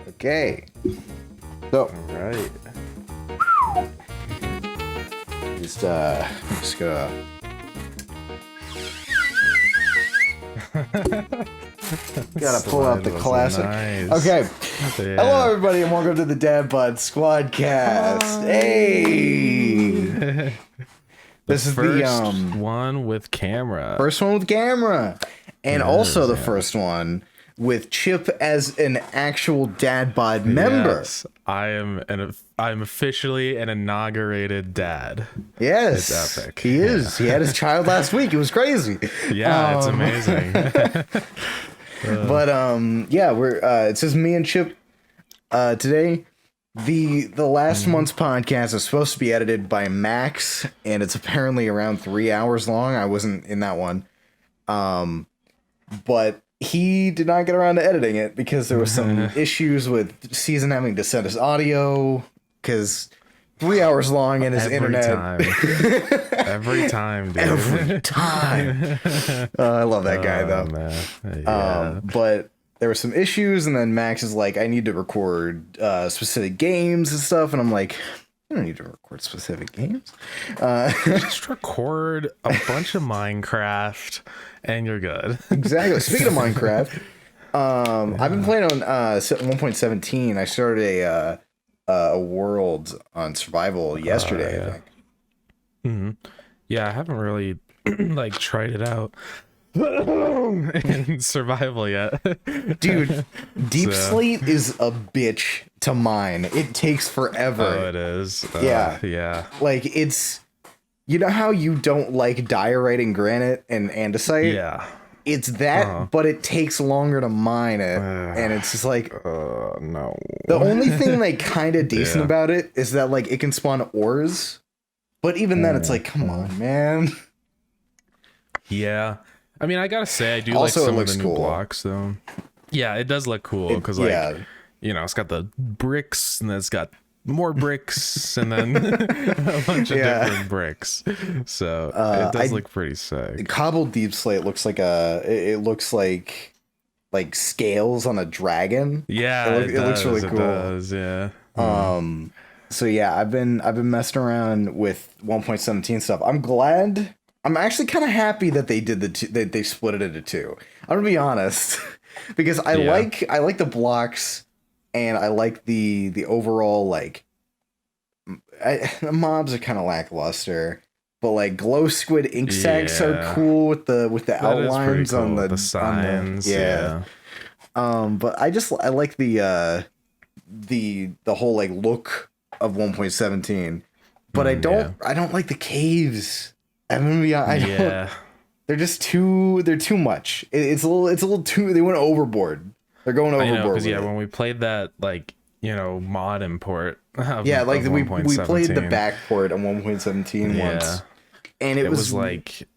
Okay. So, All right. just gonna. Gotta pull out the classic. Nice. Okay. Yeah. Hello, everybody, and welcome to the DadBodSquadCast. Hey. This is first one with camera. First one with camera, and also the first one with Chip as an actual DadBod member. Yes, I'm officially an inaugurated dad. Yes, it's epic. He is. He had his child last week. It was crazy. Yeah, it's amazing. But yeah, we're it's just me and Chip today. The last month's podcast is supposed to be edited by Max, and it's apparently around 3 hours long. I wasn't in that one, but he did not get around to editing it because there was some issues with Season having to send us audio because 3 hours long in his internet. Every time, dude. Every time. I love that guy though. Man. Yeah. But there were some issues, and then Max is like, I need to record specific games and stuff, and I'm like, you don't need to record specific games. Just record a bunch of Minecraft and you're good. Exactly. Speaking of Minecraft, I've been playing on 1.17. I started a world on survival yesterday. I think. Mm-hmm. Yeah, I haven't really like tried it out in survival yet. Dude, Deep Slate is a bitch to mine. It takes forever. Oh, it is. Yeah. Like, it's, you know how you don't like diorite and granite and andesite? Yeah. It's that, but it takes longer to mine it, and it's just like, no. The only thing like kind of decent about it is that like it can spawn ores, but even then it's like, come on, man. Yeah. I mean, I gotta say, I do Also, like some it of the looks new cool. blocks, though. Yeah, it does look cool because, like, you know, it's got the bricks, and then it's got more bricks, and then a bunch of different bricks. So it does look pretty sick. Cobbled Deep Slate looks like it looks like scales on a dragon. Yeah, it looks really cool. It does, yeah. So yeah, I've been messing around with 1.17 stuff. I'm actually kind of happy that they did they split it into two. I'm gonna be honest, because I like the blocks, and I like the overall, like, the mobs are kind of lackluster, but like glow squid ink sacs are cool with the outlines cool. on the signs. But I like the whole like look of 1.17, but I don't like the caves. I'm gonna be honest, they're just too much. It's a little too, they went overboard. They're going overboard. Because when we played that, like, you know, mod import of, like of we played the back port on 1.17 once, and it was like,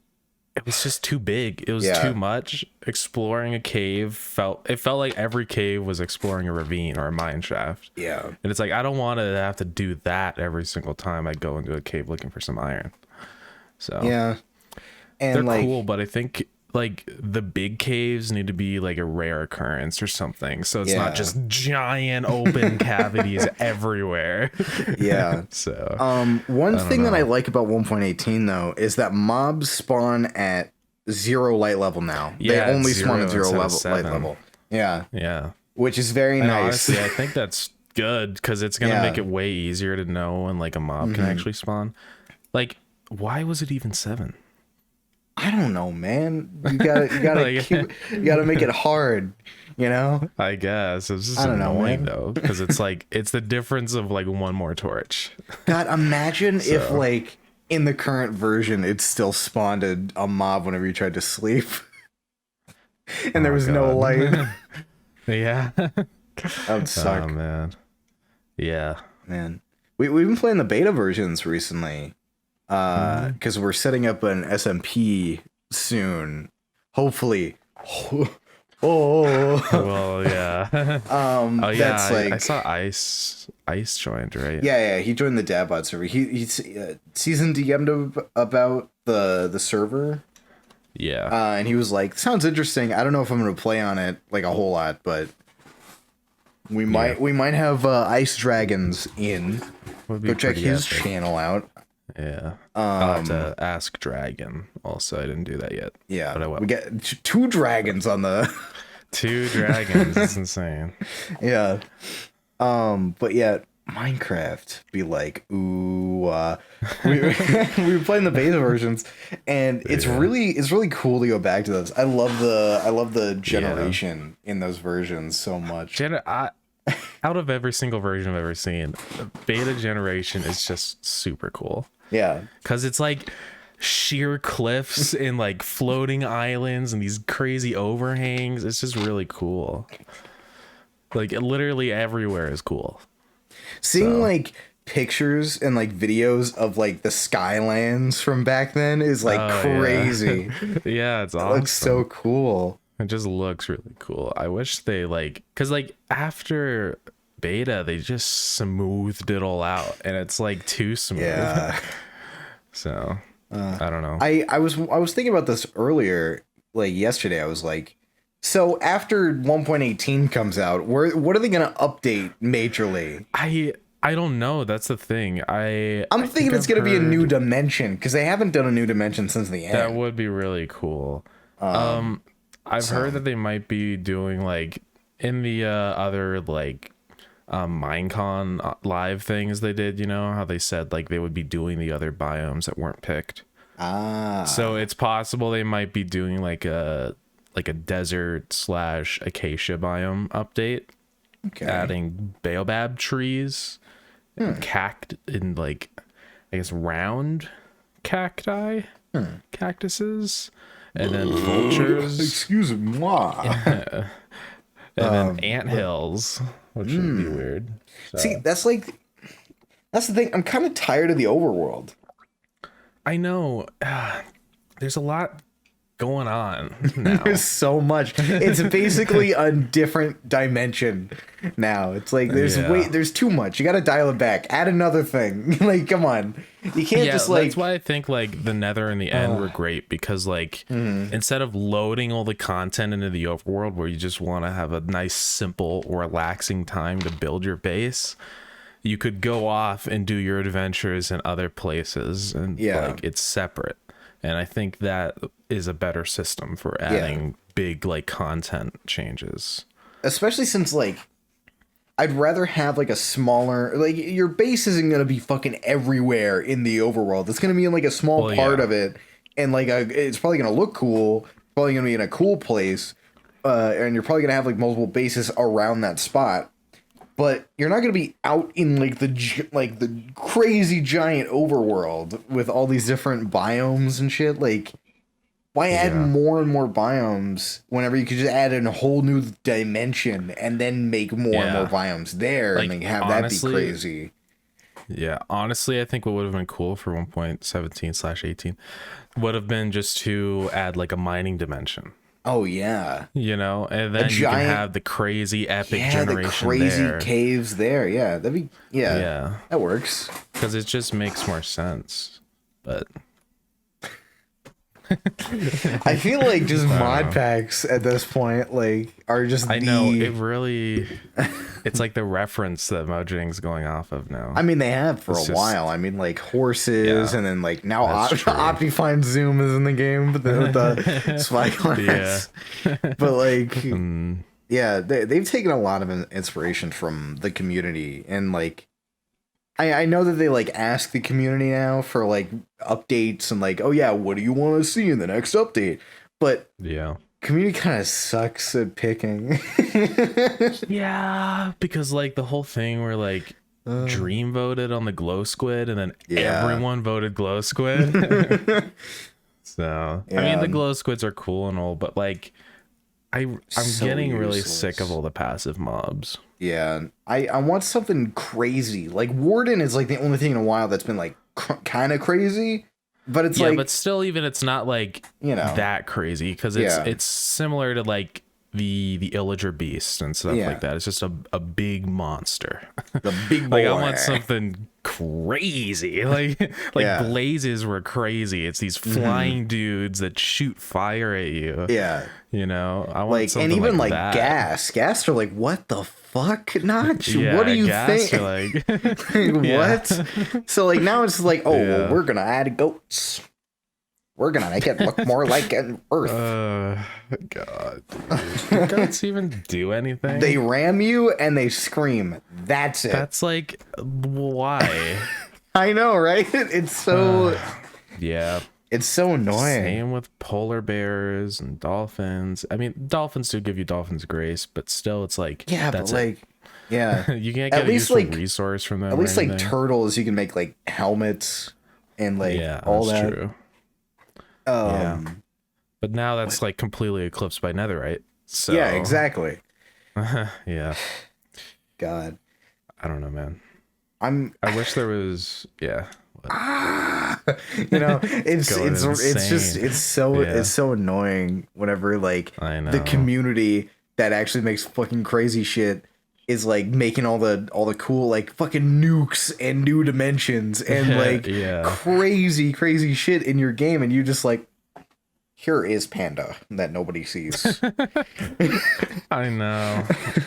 it was just too big. It was too much. Exploring a cave felt like every cave was exploring a ravine or a mine shaft. Yeah, and it's like, I don't want to have to do that every single time I go into a cave looking for some iron. So and they're like, cool, but I think like the big caves need to be like a rare occurrence or something, so it's not just giant open cavities everywhere. So one thing that I like about 1.18 though is that mobs spawn at 0 light level now. They only spawn at 0 light level. Yeah, which is very nice. Honestly, I think that's good because it's gonna make it way easier to know when like a mob can actually spawn. Like, why was it even 7? I don't know, man. You gotta like, you gotta make it hard, you know? I guess it's just annoying though, because it's like, it's the difference of like one more torch. God, imagine if like in the current version it still spawned a mob whenever you tried to sleep, and there was no light. That would suck. Oh man. Yeah, man. We've been playing the beta versions recently. Because we're setting up an SMP soon, hopefully. Well, yeah. That's like, I saw Ice joined, right? Yeah, he joined the DadBod server. He's Season DM'd about the server. And he was like, sounds interesting. I don't know if I'm gonna play on it like a whole lot, but We might have ice dragons in. Go check his channel out. Yeah. I'll have to ask Dragon. Also, I didn't do that yet. Yeah. But I will. We get 2 dragons on the 2 dragons. It's insane. Yeah. But yeah, Minecraft be like, ooh, we were playing the beta versions, and it's really cool to go back to those. I love the generation in those versions so much. Out of every single version I've ever seen, the beta generation is just super cool. Yeah, because it's like sheer cliffs and like floating islands and these crazy overhangs. It's just really cool. Like literally everywhere is cool. Seeing like pictures and like videos of like the Skylands from back then is like crazy. Yeah, it's awesome. It looks so cool. It just looks really cool. I wish they like, because like after beta they just smoothed it all out, and it's like too smooth. Yeah. So I don't know. I was thinking about this earlier, like yesterday. I was like, so after 1.18 comes out, what are they gonna update majorly? I don't know. That's the thing. I'm thinking it's gonna be a new dimension, because they haven't done a new dimension since the end. That would be really cool. I've heard that they might be doing like in the other like Minecon live things they did, you know, how they said like they would be doing the other biomes that weren't picked. So it's possible they might be doing like a desert / acacia biome update. Okay. Adding baobab trees and and like I guess round cacti, cactuses, and then vultures. Excuse moi. And then anthills, which would be weird. So. See, that's the thing. I'm kind of tired of the overworld. I know. There's a lot going on now. There's so much. It's basically a different dimension now. It's like there's too much. You got to dial it back. Add another thing. Like, come on. You can't just like. That's why I think like the Nether and the End were great, because like instead of loading all the content into the overworld where you just want to have a nice, simple, relaxing time to build your base, you could go off and do your adventures in other places, and like it's separate. And I think that is a better system for adding big like content changes. Especially since like I'd rather have like a smaller, like your base isn't going to be fucking everywhere in the overworld. It's going to be in like a small part of it, and like it's probably going to look cool, probably going to be in a cool place, and you're probably going to have like multiple bases around that spot. But you're not going to be out in like the crazy giant overworld with all these different biomes and shit. Like, why add more and more biomes whenever you could just add in a whole new dimension and then make more and more biomes there, like, and then have honestly, that be crazy? Yeah, honestly, I think what would have been cool for 1.17/18 would have been just to add like a mining dimension. Oh yeah, you know, and then you can have the crazy epic generation, the crazy there. Caves there. Yeah, that'd be that works, because it just makes more sense. But I feel like just mod packs at this point like are just. I know it really. It's like the reference that Mojang's going off of now. I mean, they have for a while. I mean, like horses, and then like now Optifine Zoom is in the game, but the Spyglass. But like, they've taken a lot of inspiration from the community, and like, I know that they like ask the community now for like updates and like, oh yeah, what do you want to see in the next update? But community kind of sucks at picking. Because like the whole thing where like Dream voted on the glow squid, and then everyone voted glow squid. So I mean, the glow squids are cool and all, but like I'm getting really sick of all the passive mobs. Yeah, I want something crazy. Like Warden is like the only thing in a while that's been like kind of crazy. But it's like, but still, even it's not like, you know, that crazy, because it's similar to like the Illager beast and stuff like that. It's just a big monster. The big boy. Like I want something crazy. Like Yeah. blazes were crazy. It's these flying dudes that shoot fire at you. Yeah. You know, I want Like, something and even like that. gas are like, what the fuck, Notch? Yeah, what do you gas think? are like, What? So like now it's like, oh, well, we're gonna add goats. We're gonna make it look more like an Earth. God, do goats even do anything? They ram you and they scream. That's it. That's like, why? I know, right? It's so Yeah. it's so annoying. Same with polar bears and dolphins. I mean, dolphins do give you dolphins grace, but still, it's like, Yeah, that's but like, yeah. you can't At get a least, useful like- resource from them. At or least like anything. turtles, you can make like helmets and like Yeah, all that's that. true. Yeah. But now that's like completely eclipsed by netherite. So Yeah, exactly. Yeah, God. I don't know, man. I wish there was. Yeah. you know, it's Going just insane. it's so annoying whenever like I know. the community that actually makes fucking crazy shit is like making all the cool like fucking nukes and new dimensions and like crazy shit in your game, and you just like, here is Panda that nobody sees. I know.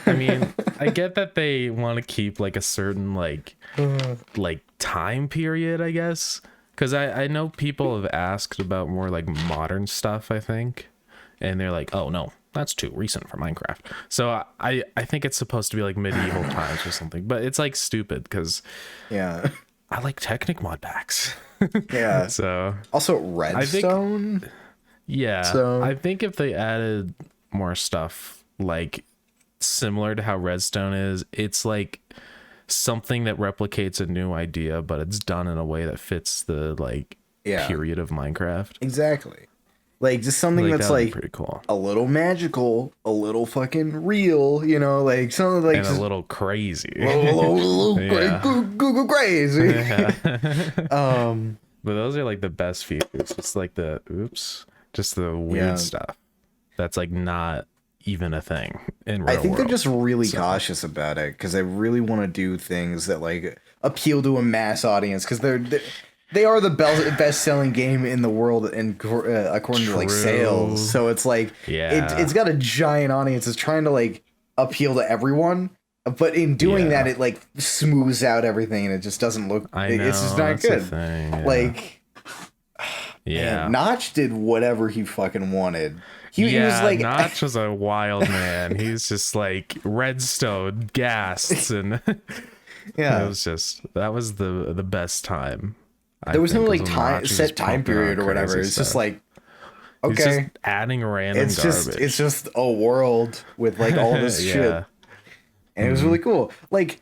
I mean, I get that they want to keep like a certain like time period, I guess, because I know people have asked about more like modern stuff, I think, and they're like, oh no, that's too recent for Minecraft. So I think it's supposed to be like medieval times or something, but it's like stupid because I like Technic mod packs. Yeah. So Also redstone. Yeah. So I think if they added more stuff like similar to how redstone is, it's like something that replicates a new idea, but it's done in a way that fits the like period of Minecraft. Exactly. Like just something that's like pretty cool, a little magical, a little fucking real, you know, like something like and just a little crazy. Google crazy. Yeah. But those are like the best features. It's like just the weird stuff that's like not even a thing in real I think world. they're just really cautious about it because they really want to do things that like appeal to a mass audience, because they are the best selling game in the world and according to like sales. So it's like it's got a giant audience. It's trying to like appeal to everyone, but in doing that, it like smooths out everything and it just doesn't look. It's just not good. Like. Yeah, man, Notch did whatever he fucking wanted. He was like, Notch was a wild man. He's just like redstone ghasts, and it was just that was the best time. There was no like set time period or whatever. It's just like, okay, he's just adding random garbage. It's just a world with like all this shit, and it was really cool. Like,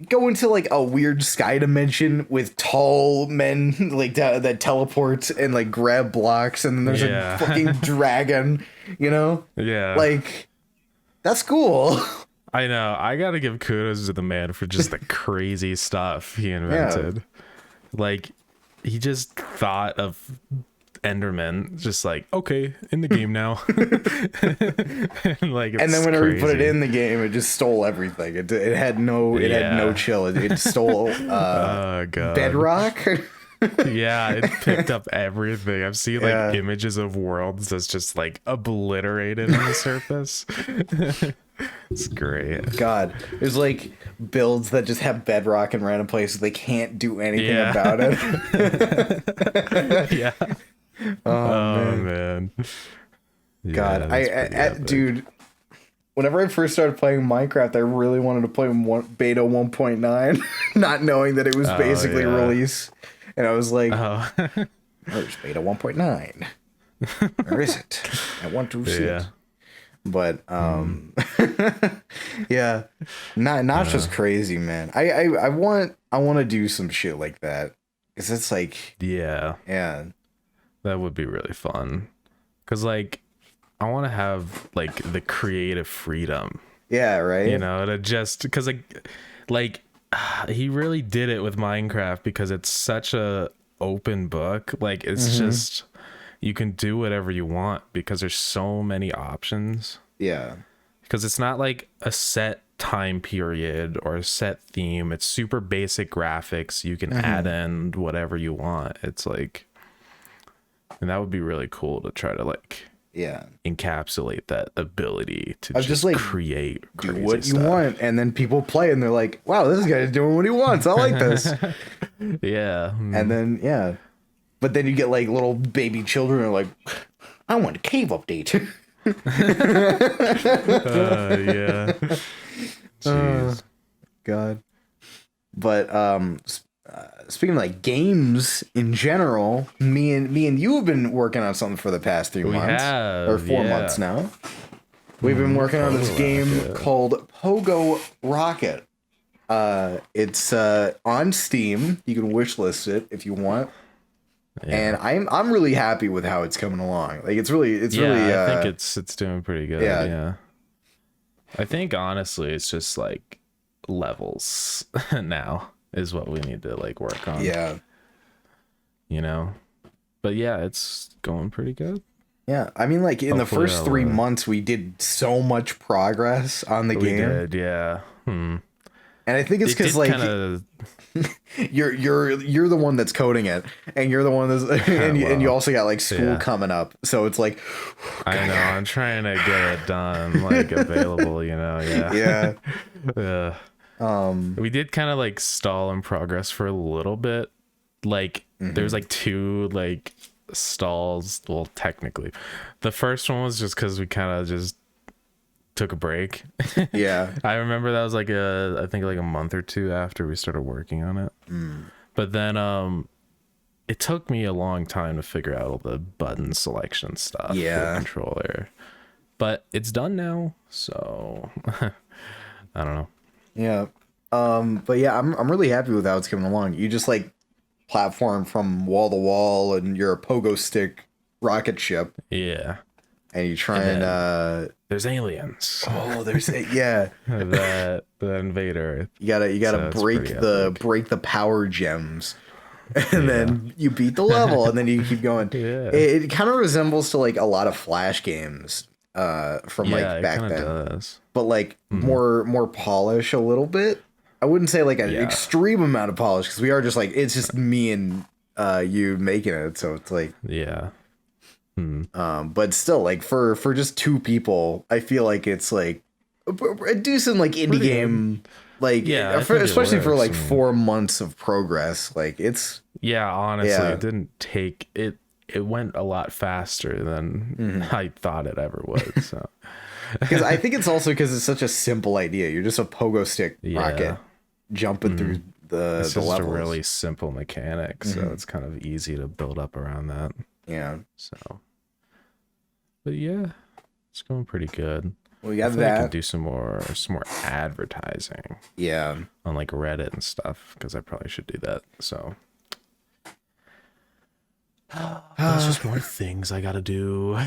go into like a weird sky dimension with tall men like that teleport and like grab blocks, and then there's a fucking dragon, you know? Yeah. Like, that's cool. I know. I gotta give kudos to the man for just the crazy stuff he invented. Like, he just thought of Enderman, just like, okay, in the game now. And then whenever we put it in the game, it just stole everything. It had no chill. It stole bedrock. Yeah, it picked up everything. I've seen like images of worlds that's just like obliterated on the surface. It's great. God, there's like builds that just have bedrock in random places. They can't do anything about it. Yeah. Oh man. God, dude, whenever I first started playing Minecraft, I really wanted to play beta 1.9, not knowing that it was basically release. And I was like, where's beta 1.9? Where is it? I want to see it. But not just crazy, man. I want to do some shit like that, because it's like that would be really fun, because like I want to have like the creative freedom, right, you know, to just because like he really did it with Minecraft, because it's such a open book. Like it's just, you can do whatever you want because there's so many options. Yeah, because it's not like a set time period or a set theme. It's super basic graphics. You can add in whatever you want. It's like, and that would be really cool to try to like encapsulate that ability to just like create do what stuff. You want, and then people play and they're like, wow, this guy's doing what he wants. I like this. Yeah. And then but then you get like little baby children who are like, I want a cave update. Yeah. Jeez. God. But speaking of like games in general, me and you have been working on something for the past 3 months or 4 months now. We've been working on this game called Pogo Rocket. It's on Steam. You can wishlist it if you want. Yeah. And I'm really happy with how it's coming along. Like it's really I think it's doing pretty good. Yeah. I think honestly it's just like levels now is what we need to like work on. Yeah. You know. But yeah, it's going pretty good. Yeah. I mean like in the first 3 months we did so much progress on the game. We did, yeah. And I think it's because like you're the one that's coding it, and you're the one that's and you also got like school coming up, so it's like I know I'm trying to get it done, like available, you know. We did kind of like stall in progress for a little bit. Like there's like 2 like stalls. Well, technically, the first one was just because we kind of just took a break. I remember that was like I think like a month or 2 after we started working on it. But then it took me a long time to figure out all the button selection stuff for the controller, but it's done now, so I don't know. But yeah, I'm really happy with how it's coming along. You just like platform from wall to wall, and you're a pogo stick rocket ship. And you try and there's aliens. Oh, there's the invader. You gotta break the power gems, and then you beat the level, and then you keep going. It kind of resembles to like a lot of Flash games from like back then, does. But like more polish a little bit. I wouldn't say like an extreme amount of polish, because we are just like it's just me and you making it, so it's like but still, like for just 2 people, I feel like it's like a decent like indie game, like especially for like 4 months of progress. Like it's honestly, it didn't take it. It went a lot faster than I thought it ever would. So because I think it's also because it's such a simple idea. You're just a pogo stick rocket jumping through it's the just levels. A really simple mechanic, so it's kind of easy to build up around that. So, but yeah, it's going pretty good. We got that. I can do some more advertising. On like Reddit and stuff, because I probably should do that. So there's just more things I gotta do.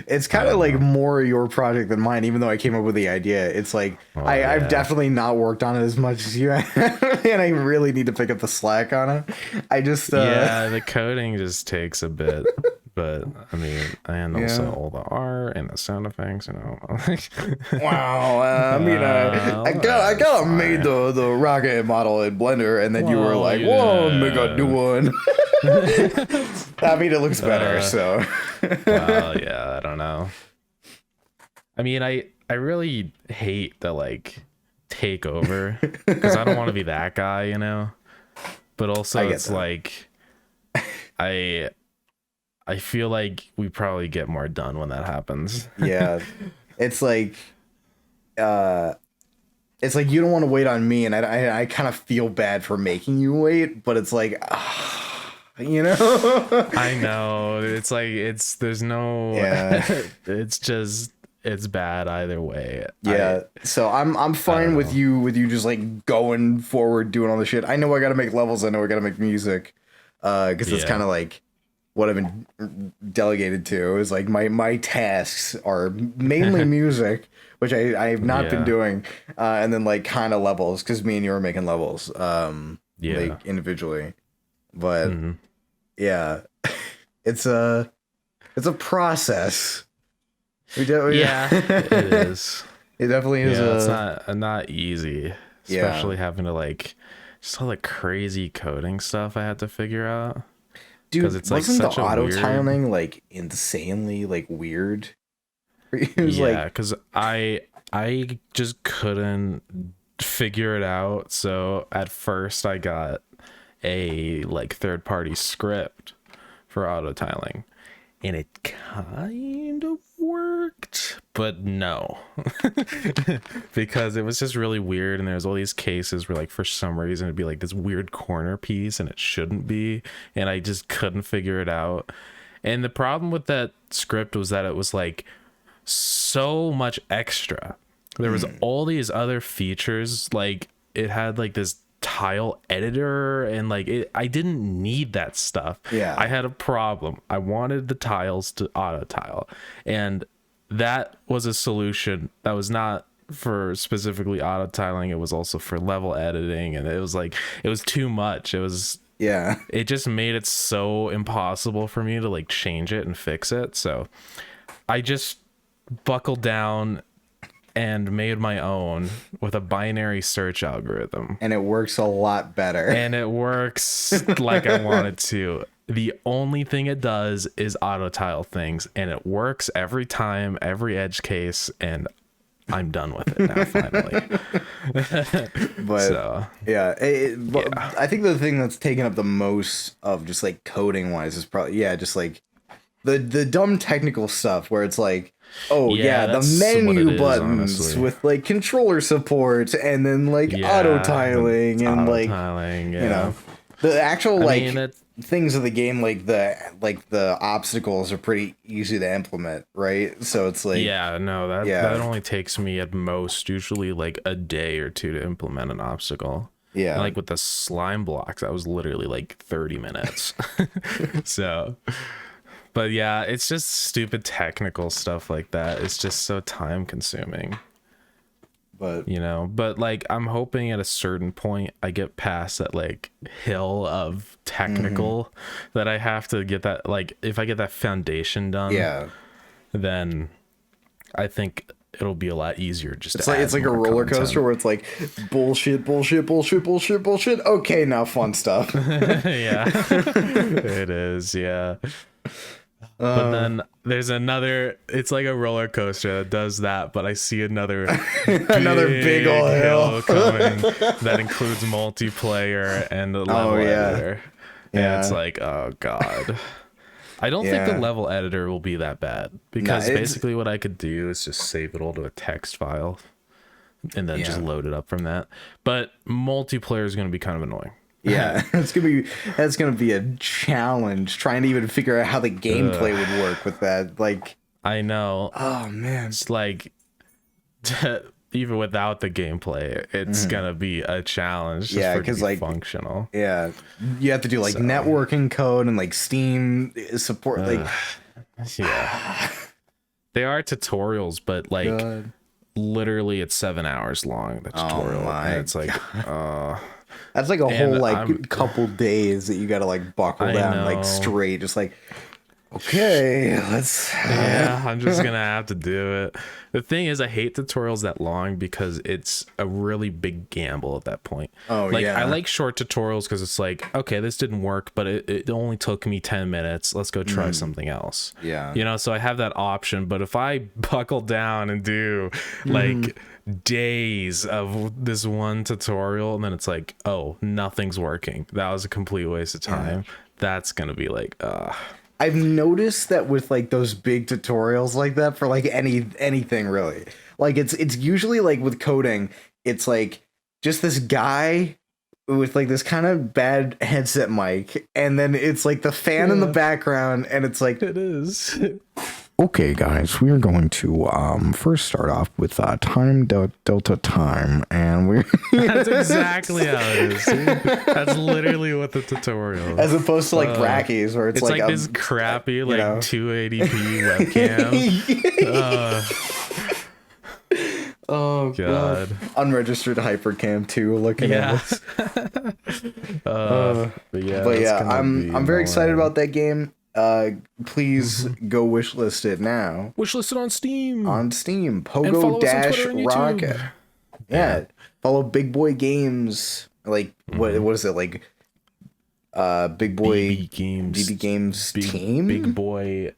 It's kind of like more your project than mine, even though I came up with the idea. It's like I've definitely not worked on it as much as you have, and I really need to pick up the slack on it. I just the coding just takes a bit. But I mean, and also all the art and the sound effects, you know. Wow, I mean, I got made the rocket model in Blender, and then you were like, "Whoa, make a new one." I mean, it looks better. So, well, I don't know. I mean, I really hate the like takeover, because I don't want to be that guy, you know. But also, it's like I feel like we probably get more done when that happens. It's like you don't want to wait on me, and I kind of feel bad for making you wait, but it's like, you know. I know, it's like there's no it's bad either way. So I'm fine with you just like going forward doing all the shit. I know I gotta make levels, I know I gotta make music, because it's kind of like what I've been delegated to. Is like my tasks are mainly music, which I've not been doing, and then like kind of levels, because me and you are making levels like individually, but it's a process. It is. It definitely is. Yeah, it's not easy, Yeah. especially having to like just all the crazy coding stuff I had to figure out. Dude, Because it's like wasn't the such a auto weird. tiling like insanely like weird? It was Yeah, like, because I just couldn't figure it out. So at first I got a like third party script for auto tiling, and it kind of worked, but no. Because it was just really weird, and there's all these cases where like for some reason it'd be like this weird corner piece and it shouldn't be, and I just couldn't figure it out. And the problem with that script was that it was like so much extra. There was all these other features, like it had like this tile editor, and like I didn't need that stuff. Yeah. I had a problem. I wanted the tiles to auto tile, and that was a solution that was not for specifically auto tiling. It was also for level editing, and it was like it was too much. yeah. It just made it so impossible for me to like change it and fix it. So I just buckled down and made my own with a binary search algorithm. And it works a lot better. And it works like I want it to. The only thing it does is auto tile things, and it works every time, every edge case, and I'm done with it now, finally. But So, yeah, I think the thing that's taken up the most of just like coding wise is probably just like the dumb technical stuff where it's like, oh yeah, the that's what it menu is, buttons honestly. with like controller support, and then like auto tiling and like auto-tiling, you know the actual I mean, things of the game, like the obstacles are pretty easy to implement, right? So it's like that only takes me at most usually like a day or two to implement an obstacle. yeah, And like with the slime blocks, that was literally like 30 minutes. So, but yeah, it's just stupid technical stuff like that. It's just so time consuming, but but like I'm hoping at a certain point I get past that like hill of technical that I have to get. That like if I get that foundation done, then I think it'll be a lot easier. Just it's like a roller coaster where it's like bullshit. Okay, now fun stuff. Yeah. It is, yeah. But then there's another, it's like a roller coaster that does that, but I see another big old hill coming that includes multiplayer and a level editor. And it's like, oh god. I don't think the level editor will be that bad, because basically what I could do is just save it all to a text file and then just load it up from that. But multiplayer is going to be kind of annoying. Yeah, that's gonna be a challenge trying to even figure out how the gameplay would work with that. Like, I know. Oh man, it's like even without the gameplay, it's gonna be a challenge. Just because like functional. Yeah, you have to do like networking code and like Steam support. Like, yeah, they are tutorials, but like literally it's 7 hours long. The tutorial, and it's like, that's like a whole like couple days that you gotta like buckle down like straight, just like, okay, let's I'm just gonna have to do it. The thing is, I hate tutorials that long because it's a really big gamble at that point. I like short tutorials because it's like, okay, this didn't work, but it only took me 10 minutes, let's go try something else. So I have that option. But if I buckle down and do like days of this one tutorial, and then it's like, oh, nothing's working, that was a complete waste of time, that's gonna be like, I've noticed that with like those big tutorials like that for like anything really, like it's usually like with coding, it's like just this guy with like this kind of bad headset mic, and then it's like the fan in the background, and it's like, it is. Okay, guys, we are going to first start off with time delta time, and we're that's exactly how it is. That's literally what the tutorial is. As opposed to like Brackies, where it's like this crappy like 280p webcam. Oh god. Unregistered Hypercam 2 looking at this. But yeah, I'm very excited about that game. please go wishlist it now. Wishlist it on Steam. On Steam. And follow Pogo us on Dash Twitter and YouTube. Rocket. Yeah. Follow Big Boy Games. Like what is it like? Big Boy BB Games team. Big Boy.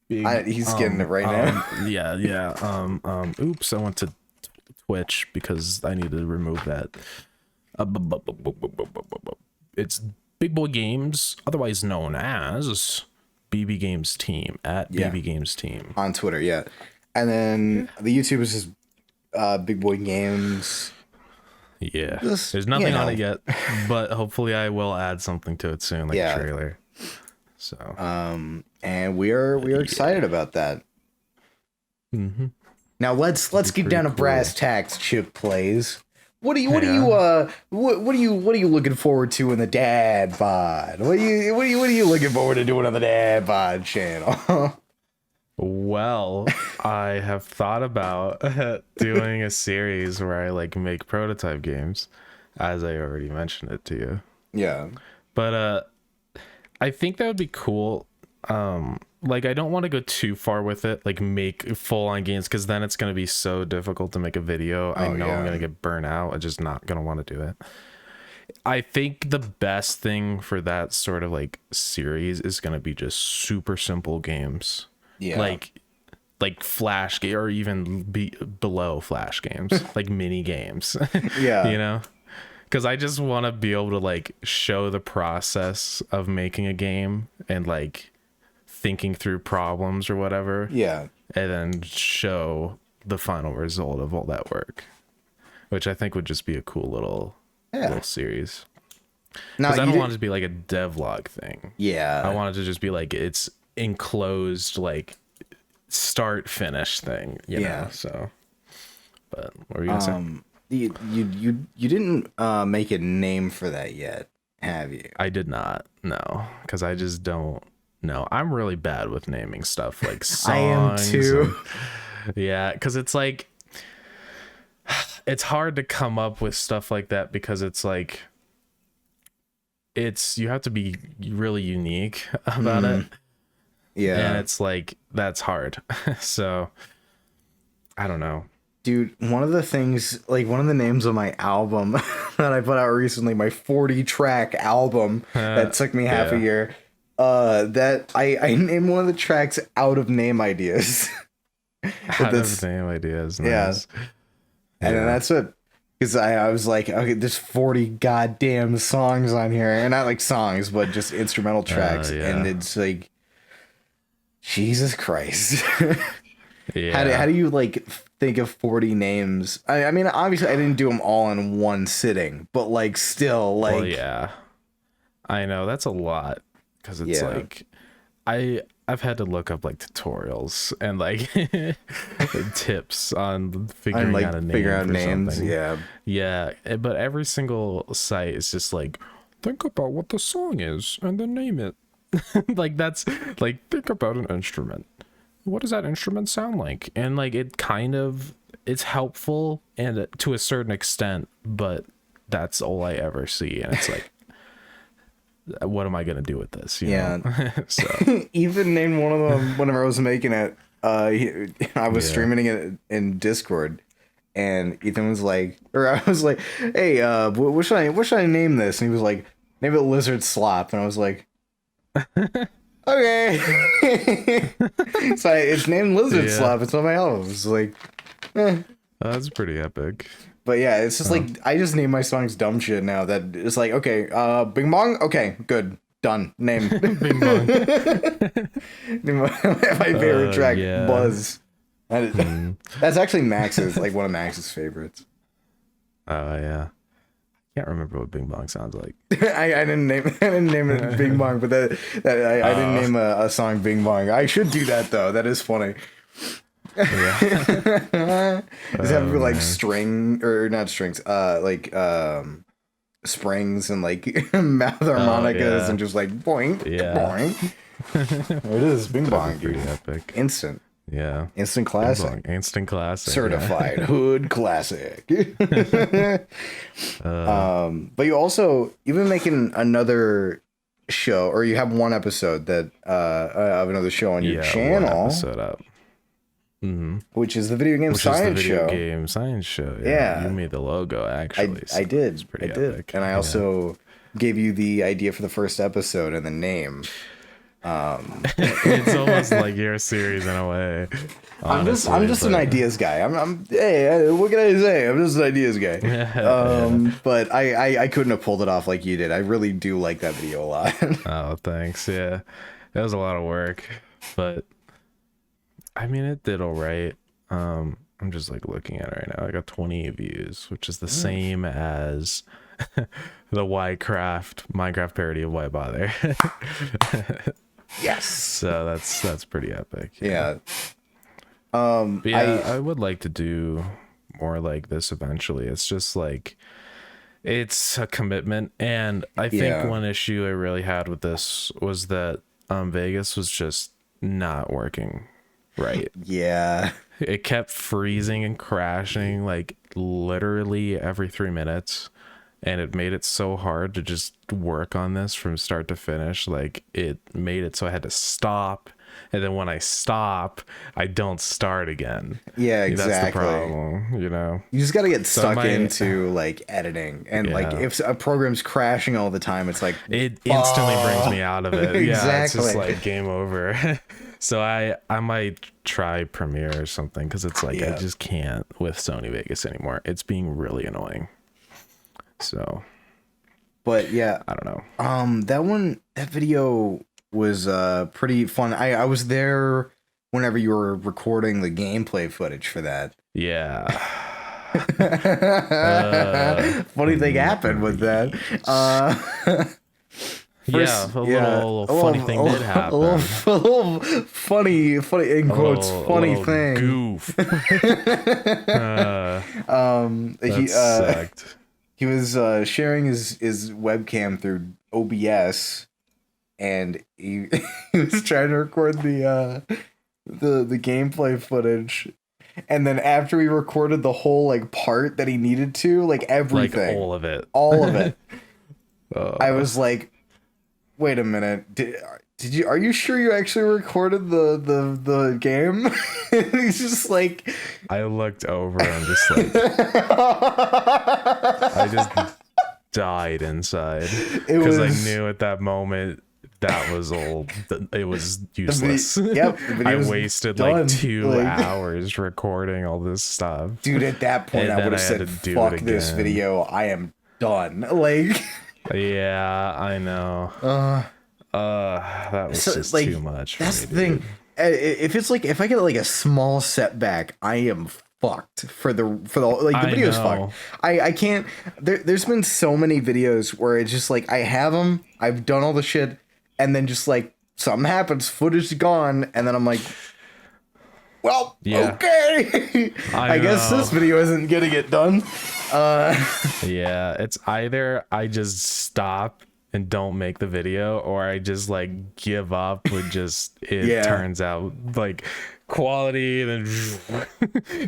He's getting it right now. Yeah. Oops, I went to Twitch because I need to remove that. It's Big Boy Games, otherwise known as BB Games Team at BB Games Team on Twitter. Yeah, and then the YouTube is just Big Boy Games. Yeah, there's nothing on it yet, but hopefully I will add something to it soon, like a trailer. So, and we are excited about that. Mm-hmm. Now let's get down to brass tacks. Chip plays. What are you looking forward to in the Dad Bod? What are you looking forward to doing on the Dad Bod channel? Well, I have thought about doing a series where I like make prototype games, as I already mentioned it to you. Yeah. But I think that would be cool. Like I don't want to go too far with it, like make full on games, because then it's going to be so difficult to make a video. I know I'm going to get burnt out. I'm just not going to want to do it. I think the best thing for that sort of like series is going to be just super simple games. Yeah. Like flash game, or even below flash games, like mini games. Yeah. You know? Because I just want to be able to like show the process of making a game and like thinking through problems or whatever. Yeah. And then show the final result of all that work, which I think would just be a cool little series. Because I don't want it to be like a devlog thing. Yeah. I want it to just be like it's enclosed, like start finish thing, you know. So, but what were you gonna say? You didn't make a name for that yet, have you? I did not. No, because I just don't know. I'm really bad with naming stuff like songs. I am too. Yeah, because it's like it's hard to come up with stuff like that, because it's like you have to be really unique about it. Yeah, and it's like that's hard. So I don't know. Dude, one of the things, like one of the names of my album that I put out recently, my 40-track album that took me half a year, that I named one of the tracks Out of Name Ideas. Out of Name Ideas, nice. Yeah. And then that's what, because I was like, okay, there's 40 goddamn songs on here, and not like songs, but just instrumental tracks, and it's like, Jesus Christ. Yeah. How do you like think of 40 names? I mean, obviously I didn't do them all in one sitting, but like still like. Well, yeah, I know that's a lot, because it's like I've had to look up like tutorials and like tips on figuring out a name. Figure out names. Something. Yeah. But every single site is just like, think about what the song is and then name it. Like that's like, think about an instrument. What does that instrument sound like? And like it's helpful and to a certain extent, but that's all I ever see. And it's like, what am I gonna do with this? You know? So Ethan named one of them whenever I was making it. I was streaming it in Discord, and Ethan was like, or I was like, hey, what should I name this? And he was like, name it Lizard Slop, and I was like, okay. So it's named Lizard Slop. It's on my album. It's like, that's pretty epic. But yeah, it's just like, I just name my songs dumb shit now. That it's like, okay, Bing Bong. Okay, good, done. Name. Bing Bong. My favorite track, Buzz. That's actually Max's, like one of Max's favorites. Oh yeah. Can't remember what Bing Bong sounds like. I didn't name it Bing Bong, but I didn't name a song Bing Bong. I should do that though. That is funny. Yeah. Does have like string or not strings? Like springs and like mouth harmonicas and just like boing, boing. It is Bing Bong, pretty epic. Instant. Yeah. Instant classic. Instant classic. Certified hood classic. But you've been making another show, or you have one episode that of another show on your channel. One episode up. Mm-hmm. Which is the video game science show. Game science show. Yeah. You made the logo, actually. I did. I did. And I also gave you the idea for the first episode and the name. It's almost like your series in a way. Honestly, I'm just an ideas guy. Hey, what can I say? I'm just an ideas guy. But I couldn't have pulled it off like you did. I really do like that video a lot. Oh, thanks. Yeah, that was a lot of work, but I mean, it did all right. I'm just like looking at it right now. I got 20 views, which is the same as the Minecraft parody of Why Bother. Yes. So that's pretty epic. Yeah. I would like to do more like this eventually. It's just like, it's a commitment, and I think one issue I really had with this was that Vegas was just not working right. Yeah. It kept freezing and crashing like literally every 3 minutes, and it made it so hard to just work on this from start to finish. Like, it made it so I had to stop, and then when I stop, I don't start again. Yeah, exactly. That's the problem, you know? You just got to get stuck into like editing, and like if a program's crashing all the time, it's like it instantly brings me out of it. Exactly. Yeah, it's just like game over. So I might try Premiere or something, because it's like I just can't with Sony Vegas anymore. It's being really annoying. So, but yeah, I don't know. That video was pretty fun. I was there whenever you were recording the gameplay footage for that. Yeah. Funny thing happened with that. Little funny thing did happen. A little funny in quotes, funny thing. Goof. He sucked. He was sharing his webcam through OBS, and he was trying to record the gameplay footage. And then after he recorded the whole like part that he needed to, like everything, like all of it. I was like, wait a minute, did you? Are you sure you actually recorded the game? He's just like, I looked over and just like, I just died inside, because I knew at that moment that was old. It was useless. I wasted like 2 hours recording all this stuff. Dude, at that point, I would have said, fuck this video. I am done. Like, yeah, I know. That was just like, too much. That's the thing. If I get like a small setback, I am fucked for the like the video's fucked. I can't. There's been so many videos where it's just like I have them, I've done all the shit, and then just like something happens, footage is gone, and then I'm like, well, okay. I guess this video isn't gonna get done. Yeah, it's either I just stop and don't make the video, or I just like give up with just turns out like quality, and then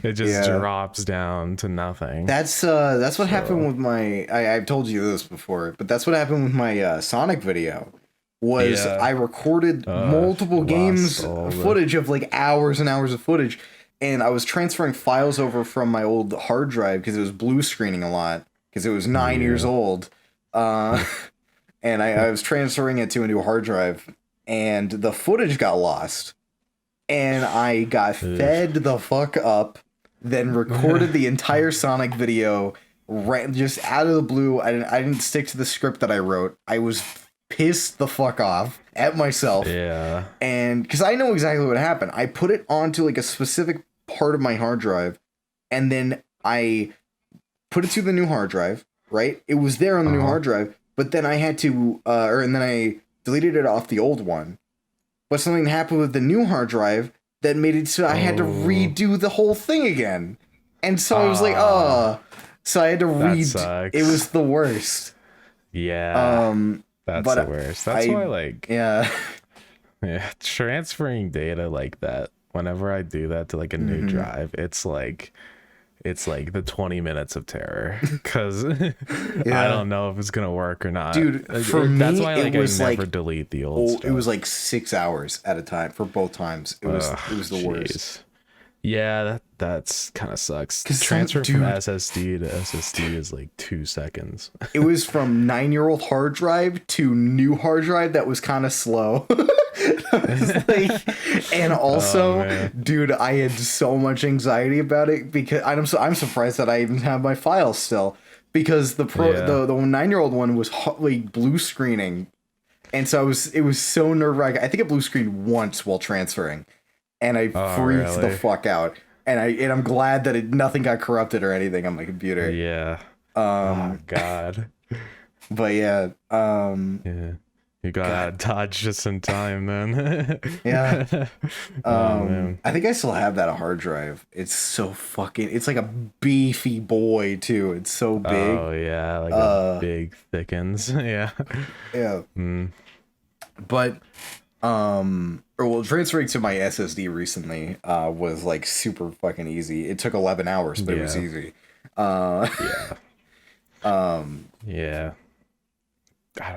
it just drops down to nothing. That's what happened with my I've told you this before, but that's what happened with my Sonic video. Was I recorded multiple games footage of like hours and hours of footage, and I was transferring files over from my old hard drive because it was blue screening a lot because it was 9 years old. And I was transferring it to a new hard drive, and the footage got lost, and I got fed the fuck up, then recorded the entire Sonic video just out of the blue. I didn't stick to the script that I wrote. I was pissed the fuck off at myself. Yeah. And because I know exactly what happened. I put it onto like a specific part of my hard drive, and then I put it to the new hard drive, right? It was there on the new hard drive. But then I had to, and then I deleted it off the old one. But something happened with the new hard drive that made it so I had to redo the whole thing again. And so I was like, so I had to read. It was the worst. Yeah. That's the worst. That's why, like, yeah, transferring data like that, whenever I do that to like a new drive, it's like, it's like the 20 minutes of terror because Yeah. I don't know if it's gonna work or not. Dude, for me, that's why like it was I never like delete the old stuff. It was like 6 hours at a time for both times. It was the worst. Yeah, that's kind of sucks. 'Cause Transfer from SSD to SSD is like 2 seconds. It was from 9-year-old hard drive to new hard drive that was kind of slow. And also, dude, I had so much anxiety about it because I'm surprised that I even have my files still, because the 9-year-old one was like blue screening, and so it was so nerve-wracking. I think it blue screened once while transferring, and I freaked the fuck out. And I'm glad that nothing got corrupted or anything on my computer. Yeah. Oh God. But yeah. Yeah. You got out of Dodge just in time, man. Yeah. Man. I think I still have that hard drive. It's so it's like a beefy boy too. It's so big. Oh yeah, like a big thickens. Yeah. Yeah. But transferring to my SSD recently was like super fucking easy. It took 11 hours, but it was easy. Yeah.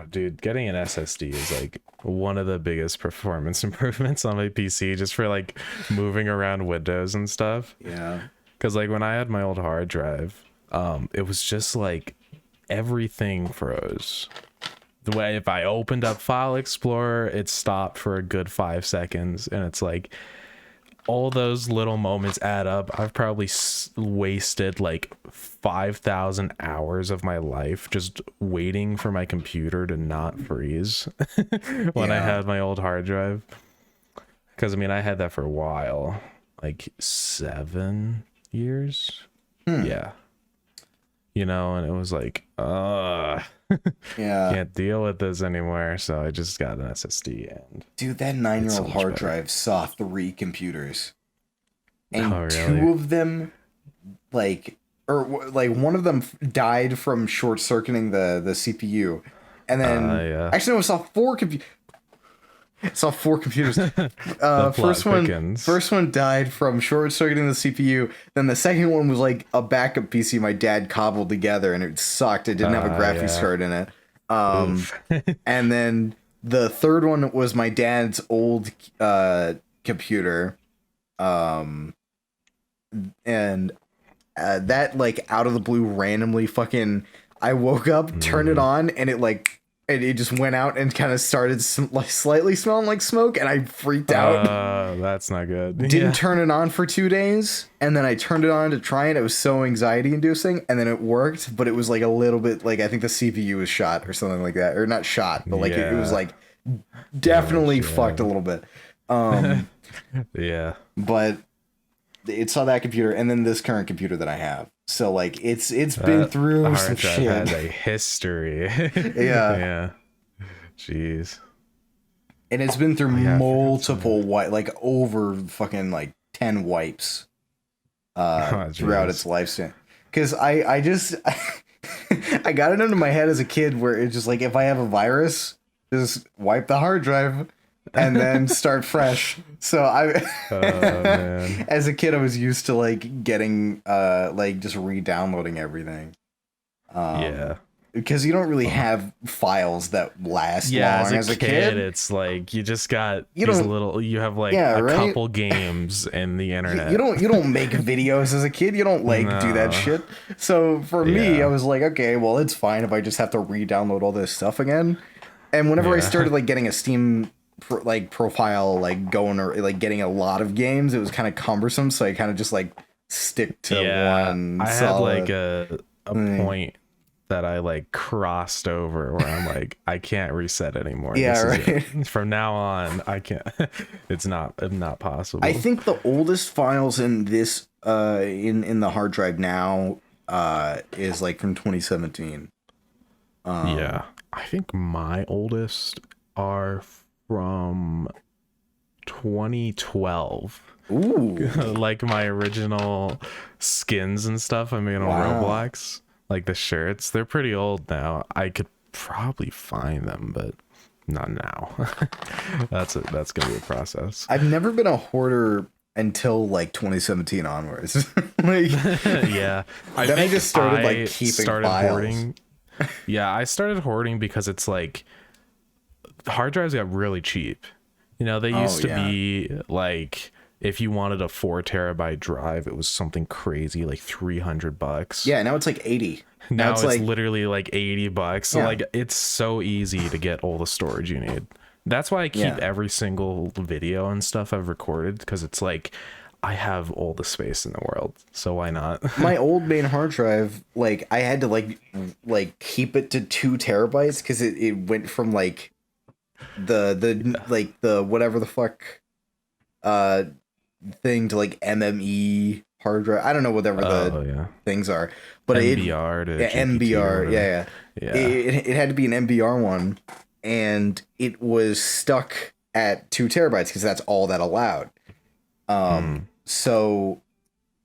Dude, getting an SSD is like one of the biggest performance improvements on my PC, just for like moving around windows and stuff. Yeah. Because like when I had my old hard drive, it was just like everything froze. The way if I opened up File Explorer, it stopped for a good 5 seconds, and it's like all those little moments add up. I've probably wasted like 5,000 hours of my life just waiting for my computer to not freeze when I had my old hard drive. Because I mean, I had that for a while, like 7 years. Yeah. You know, and it was like, can't deal with this anymore. So I just got an SSD. And dude, that 9-year-old hard drive saw 3 computers, and really? 2 of them, like one of them died from short circuiting the CPU, and then actually no, it saw 4 computers. Saw 4 computers. First one died from short circuiting the CPU. Then the second one was like a backup PC my dad cobbled together, and it sucked. It didn't have a graphics card in it. And then the third one was my dad's old computer. And that like out of the blue randomly fucking, I woke up, turned it on, and it just went out and kind of started slightly smelling like smoke, and I freaked out. That's not good. Didn't turn it on for 2 days, and then I turned it on to try it. It was so anxiety inducing, and then it worked, but it was like a little bit like, I think the CPU was shot or something like that, or not shot, but like it was like definitely fucked a little bit. Yeah. But it saw that computer, and then this current computer that I have. So like it's been through some shit. Has a history. Yeah. Jeez. And it's been through multiple over fucking like 10 wipes throughout its lifespan. Because I just I got it into my head as a kid where it's just like, if I have a virus, just wipe the hard drive and then start fresh. So as a kid, I was used to like getting like just re-downloading everything. Because you don't really have files that last long as a kid. It's like you just got you have like a couple games in the internet. You don't make videos as a kid. You don't do that shit. So for me, I was like, okay, well, it's fine if I just have to re-download all this stuff again. And whenever I started like getting a Steam profile, like going or like getting a lot of games, it was kind of cumbersome, so I kind of just like stick to one. I had like a point that I like crossed over where I'm like, I can't reset anymore. From now on, I can't. It's not possible. I think the oldest files in this in the hard drive now is like from 2017. I think my oldest are from 2012. Ooh. Like my original skins and stuff I made on Roblox, like the shirts, they're pretty old now. I could probably find them, but not now. That's gonna be a process. I've never been a hoarder until like 2017 onwards. Like, Yeah. then I just started like keeping files. Hoarding. Yeah, I started hoarding because it's like hard drives got really cheap. You know, they used to be like, if you wanted a 4 terabyte drive, it was something crazy, like $300. Yeah, now it's like 80. Now it's like literally like $80. So like, it's so easy to get all the storage you need. That's why I keep every single video and stuff I've recorded, because it's like I have all the space in the world, so why not? My old main hard drive, like I had to like keep it to 2 terabytes because it went from like the whatever the fuck thing to like MME hard drive. I don't know whatever the things are, but MBR to MBR, yeah. It had to be an MBR one. And it was stuck at 2 terabytes because that's all that allowed. So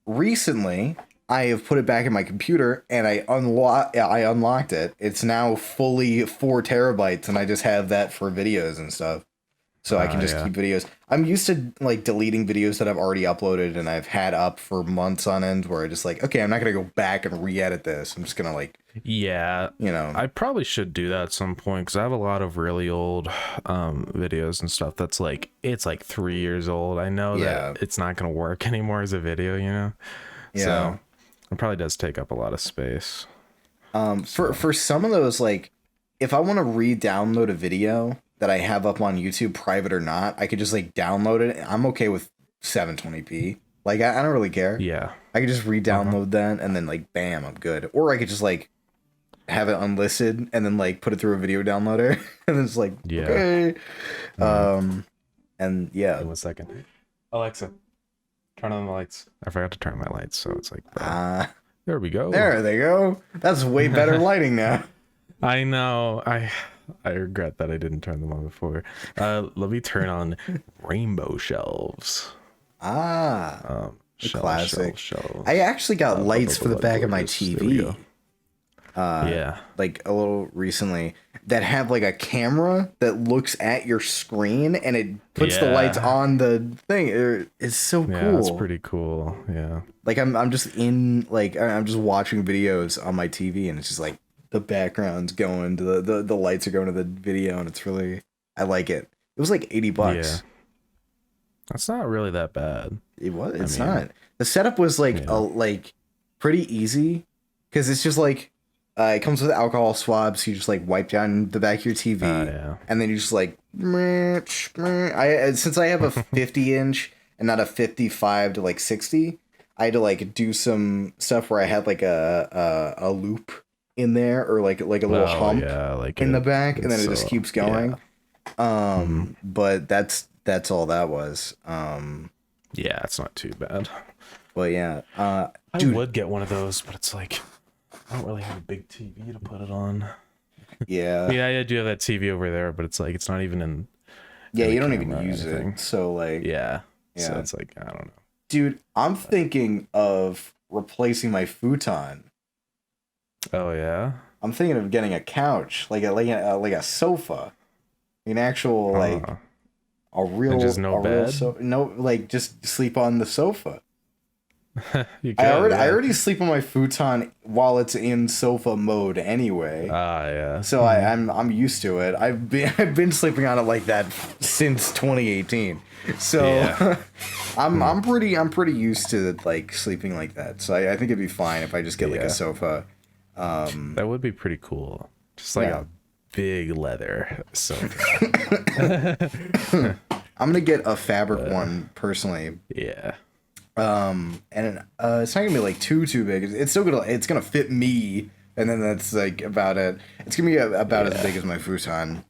recently I have put it back in my computer and I unlocked it. It's now fully 4 terabytes and I just have that for videos and stuff. So I can just keep videos. I'm used to like deleting videos that I've already uploaded and I've had up for months on end, where I just like, okay, I'm not going to go back and re-edit this. I'm just going to like, I probably should do that at some point, because I have a lot of really old videos and stuff that's like, it's like 3 years old. I know that it's not going to work anymore as a video, you know? So it probably does take up a lot of space. For some of those, like if I want to re-download a video that I have up on YouTube, private or not, I could just like download it. I'm okay with 720p. Like I don't really care. Yeah, I could just re-download that and then like bam, I'm good. Or I could just like have it unlisted and then like put it through a video downloader and it's like okay. And yeah. 1 second. Alexa, turn on the lights. I forgot to turn my lights, so it's like there we go. There they go. That's way better lighting now. I know. I regret that I didn't turn them on before. Let me turn on rainbow shelves. Classic. Shelves. I actually got lights for the back of my TV. Like a little recently, that have like a camera that looks at your screen and it puts the lights on the thing. It's so cool. Yeah, it's pretty cool. Yeah. Like I'm just I'm just watching videos on my TV and it's just like the background's going to the lights are going to the video and it's really, I like it. It was like $80. Yeah. That's not really that bad. It was. It's not. The setup was like pretty easy because it's just like it comes with alcohol swabs. So you just like wipe down the back of your TV, and then you just like since I have a 50-inch and not a 55 to like 60, I had to like do some stuff where I had like a loop in there or like a little hump in the back, and then it just keeps going. But that's all that was. Yeah, it's not too bad. But yeah, I would get one of those, but it's like I don't really have a big TV to put it on. Yeah. I do have that TV over there, but it's like it's not even in. Yeah, you don't even use it. So like. Yeah. So it's like I don't know. Dude, I'm thinking of replacing my futon. Oh yeah. I'm thinking of getting a couch, like a sofa, an actual like a real, and just no bed. No, like just sleep on the sofa. You I already sleep on my futon while it's in sofa mode anyway. Yeah. So I'm used to it. I've been sleeping on it like that since 2018. So I'm pretty used to like sleeping like that. So I think it'd be fine if I just get like a sofa. That would be pretty cool. Just like a big leather sofa. I'm gonna get a fabric one personally. Yeah. And it's not gonna be like too big. It's still gonna fit me, and then that's like about it. It's gonna be about as big as my futon.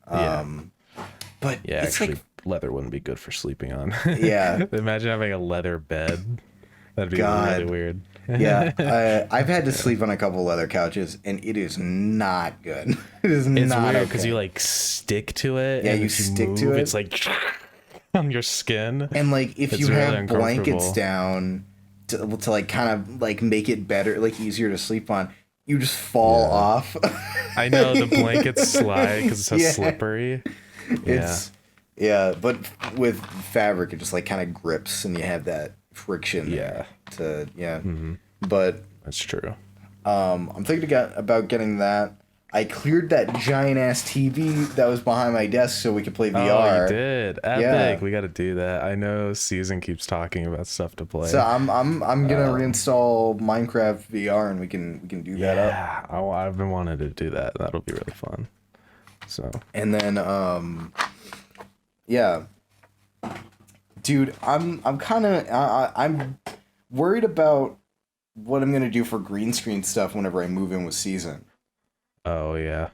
But it's actually, like leather wouldn't be good for sleeping on. Yeah. Imagine having a leather bed. That'd be really weird. Yeah, I've had to sleep on a couple leather couches, and it is not good. It's not weird because you like stick to it. Yeah, and you stick to it. It's like on your skin. And like if you have blankets down to like kind of like make it better, like easier to sleep on, you just fall off. I know the blankets slide because it's so slippery. Yeah, but with fabric, it just like kind of grips, and you have that friction there. But That's true. I'm thinking about getting that. I cleared that giant ass TV that was behind my desk so we could play VR. Oh, you did. Epic. Yeah. We got to do that. I know Season keeps talking about stuff to play. So I'm gonna reinstall Minecraft VR and we can do that up. Yeah, I've been wanting to do that. That'll be really fun. So. And then yeah, dude, I'm kind of I'm worried about what I'm gonna do for green screen stuff whenever I move in with Season. Oh yeah.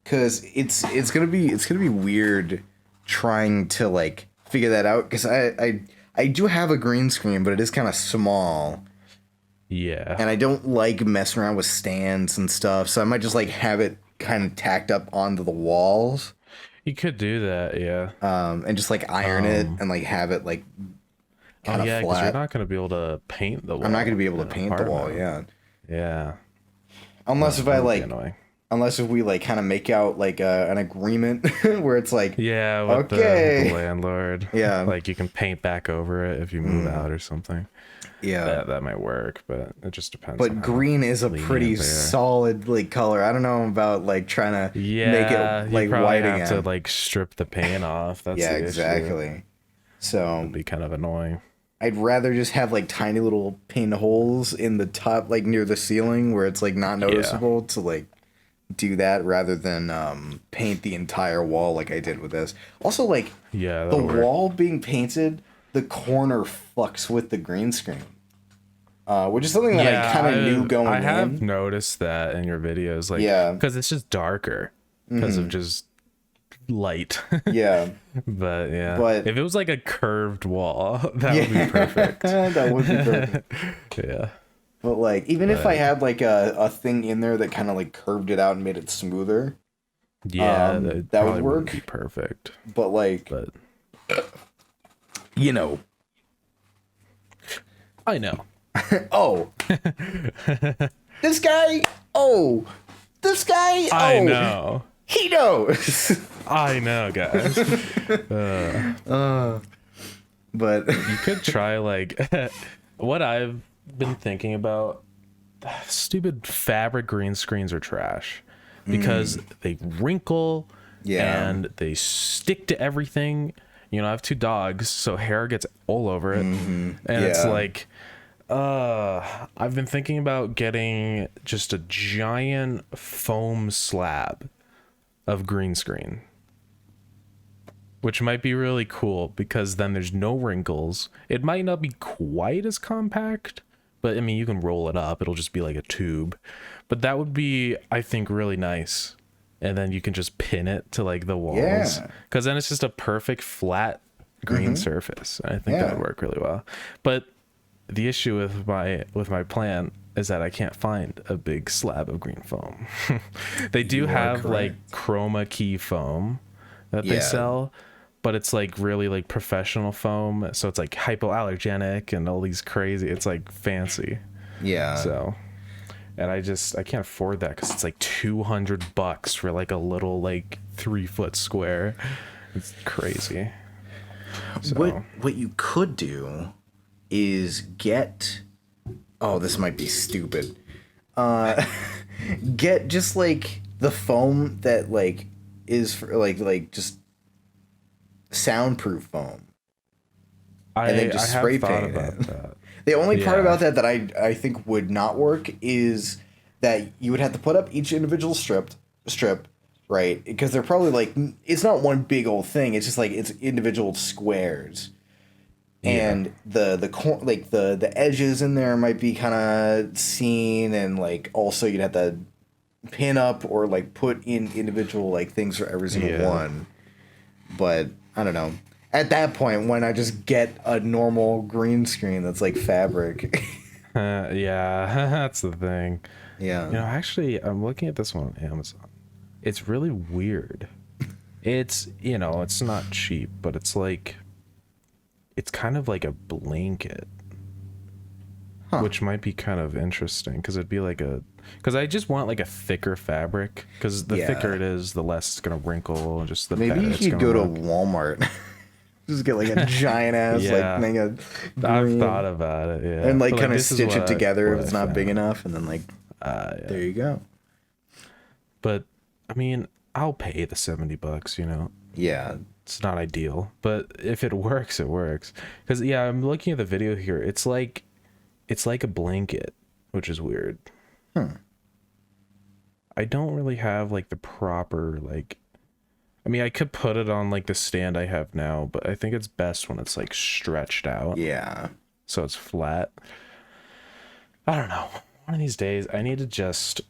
Cause it's gonna be weird trying to like figure that out. Cause I do have a green screen, but it is kind of small. Yeah. And I don't like messing around with stands and stuff, so I might just like have it kind of tacked up onto the walls. You could do that, yeah. And just like iron it and like have it like kind of because flat. you're not gonna be able to paint the wall. I'm not gonna be able to paint the wall, yeah. Yeah. Unless if we like kind of make out like an agreement where it's like, yeah, with okay, the landlord, yeah, like you can paint back over it if you move out or something. Yeah, that might work, but it just depends. But green is a pretty solid like color. I don't know about like trying to make it like white again. To like strip the paint off. That's the exactly. Issue. So it'd be kind of annoying. I'd rather just have like tiny little paint holes in the top, like near the ceiling, where it's like not noticeable to like do that rather than paint the entire wall like I did with this. Also, like the wall being painted, the corner fucks with the green screen. Which is something that I kind of knew going in. I have noticed that in your videos, like, because it's just darker because of just light. Yeah. But if it was like a curved wall, that would be perfect. That would be perfect. Yeah. But like, even if I had like a thing in there that kind of like curved it out and made it smoother, that would work. Be perfect. But like, you know, I know. Oh, this guy. Oh, this guy. I know. He knows. I know, guys. But you could try like what I've been thinking about. Stupid fabric green screens are trash because they wrinkle and they stick to everything. You know, I have 2 dogs, so hair gets all over it, and it's like. I've been thinking about getting just a giant foam slab of green screen, which might be really cool because then there's no wrinkles. It might not be quite as compact, but I mean, you can roll it up. It'll just be like a tube, but that would be, I think, really nice. And then you can just pin it to like the walls because then it's just a perfect flat green surface. I think that would work really well. But the issue with my plan is that I can't find a big slab of green foam. They do have like chroma key foam that they sell, but it's like really like professional foam, so it's like hypoallergenic and all these crazy, it's like fancy. Yeah. So, and I can't afford that because it's like $200 for like a little like 3-foot square. It's crazy. So. What you could do is get, this might be stupid, get just like the foam that like is for like just soundproof foam, and then just spray paint it. The only part about that I think would not work is that you would have to put up each individual strip, right? Because they're probably like, it's not one big old thing, it's just like it's individual squares. And the edges in there might be kind of seen, and like also you'd have to pin up or like put in individual like things for every single one. But I don't know. At that point, why not just get a normal green screen that's like fabric? That's the thing. Yeah. You know, actually, I'm looking at this one on Amazon. It's really weird. It's, you know, it's not cheap, but it's like, it's kind of like a blanket. which might be kind of interesting because it'd be like because I just want like a thicker fabric, because the thicker it is, the less it's gonna wrinkle, and just the maybe better you it's could go gonna to look. Walmart. Just get like a giant ass like thing of I've green, thought about it, yeah, and like but, kind of this is stitch it together if what it's I not big found. enough, and then like there you go. But I mean, I'll pay the $70, you know. Yeah, It's not ideal, but if it works, it works. Because yeah, I'm looking at the video here. It's like a blanket, which is weird. I don't really have like the proper like. I mean, I could put it on like the stand I have now, but I think it's best when it's like stretched out. yeah. So it's flat. I don't know. One of these days, I need to just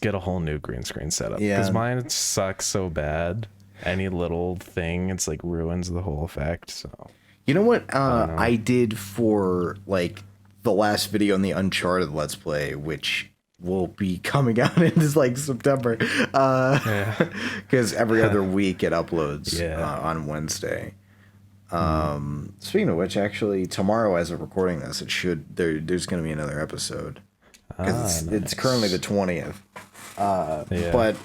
get a whole new green screen setup, because mine sucks so bad. Any little thing, it's like ruins the whole effect. So You know what I did for like the last video on the Uncharted Let's Play, which will be coming out in this like September, because every other week it uploads on Wednesday. Speaking of which, actually tomorrow, as of recording this, there's going to be another episode, because it's currently the 20th. But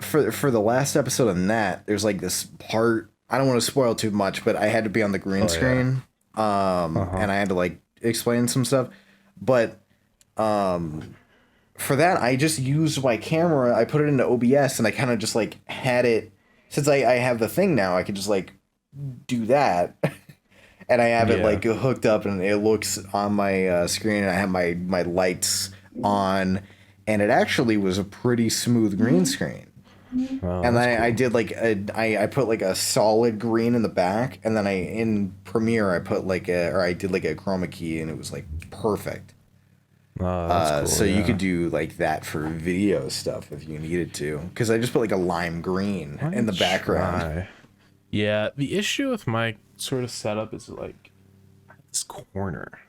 for the last episode on that, there's like this part, I don't want to spoil too much, but I had to be on the green screen, and I had to like explain some stuff, but for that I just used my camera, I put it into OBS, and I kind of just like had it, since I have the thing now, I could just like do that. And I have it like hooked up, and it looks on my screen, and I have my lights on, and it actually was a pretty smooth green screen. And then I did like I put like a solid green in the back, and then in Premiere I put like I did like a chroma key, and it was like perfect. that's cool, so you could do like that for video stuff if you needed to, because I just put like a lime green in the background. Yeah, the issue with my sort of setup is like this corner.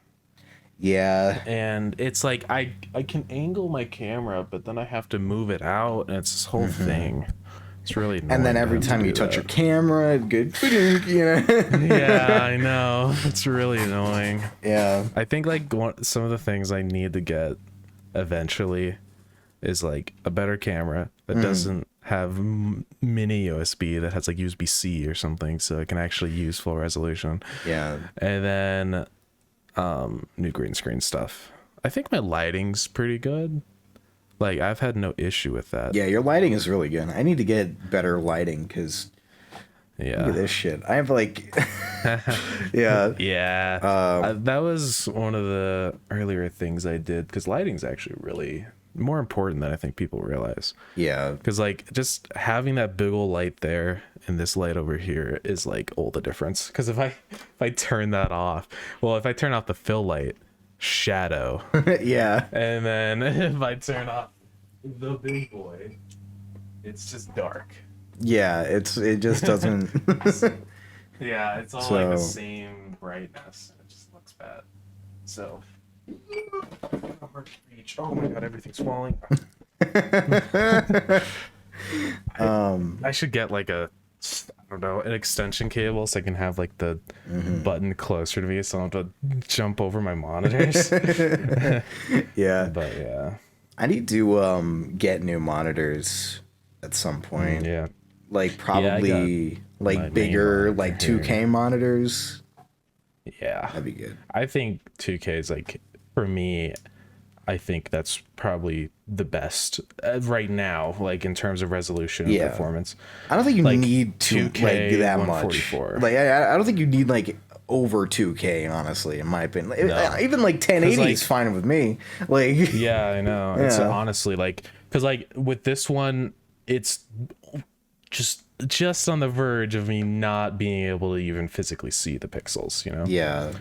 Yeah. And it's like I can angle my camera, but then I have to move it out, and it's this whole thing. It's really annoying. And then every time you touch your camera, good, you know. Yeah, I know. It's really annoying. Yeah. I think like some of the things I need to get eventually is like a better camera that doesn't have mini USB, that has like USB-C or something, so it can actually use full resolution. Yeah. And then new green screen stuff. I think my lighting's pretty good. Like, I've had no issue with that. Yeah, your lighting is really good. I need to get better lighting, because look at this shit. I have like that was one of the earlier things I did, because lighting's actually really more important than I think people realize. Yeah. Because like just having that big old light there and this light over here is like all the difference. Because if I turn that off, well, if I turn off the fill light, shadow. Yeah. And then if I turn off the big boy, it's just dark. Yeah, it just doesn't. Yeah, it's all like the same brightness. It just looks bad. So hard to reach. Oh my god, everything's falling. I should get like I don't know, an extension cable, so I can have like the button closer to me, so I don't have to jump over my monitors. Yeah. But yeah, I need to get new monitors at some point. Yeah. Like probably like bigger, like 2K monitors. Yeah. That'd be good. I think 2K is like, for me, I think that's probably the best right now, like in terms of resolution and performance. I don't think you like need 2K like that much. Like I don't think you need like over 2K, honestly, in my opinion. No. Even like 1080 like, is fine with me. Like yeah, I know. It's honestly like, because like with this one, it's just on the verge of me not being able to even physically see the pixels, you know? Yeah.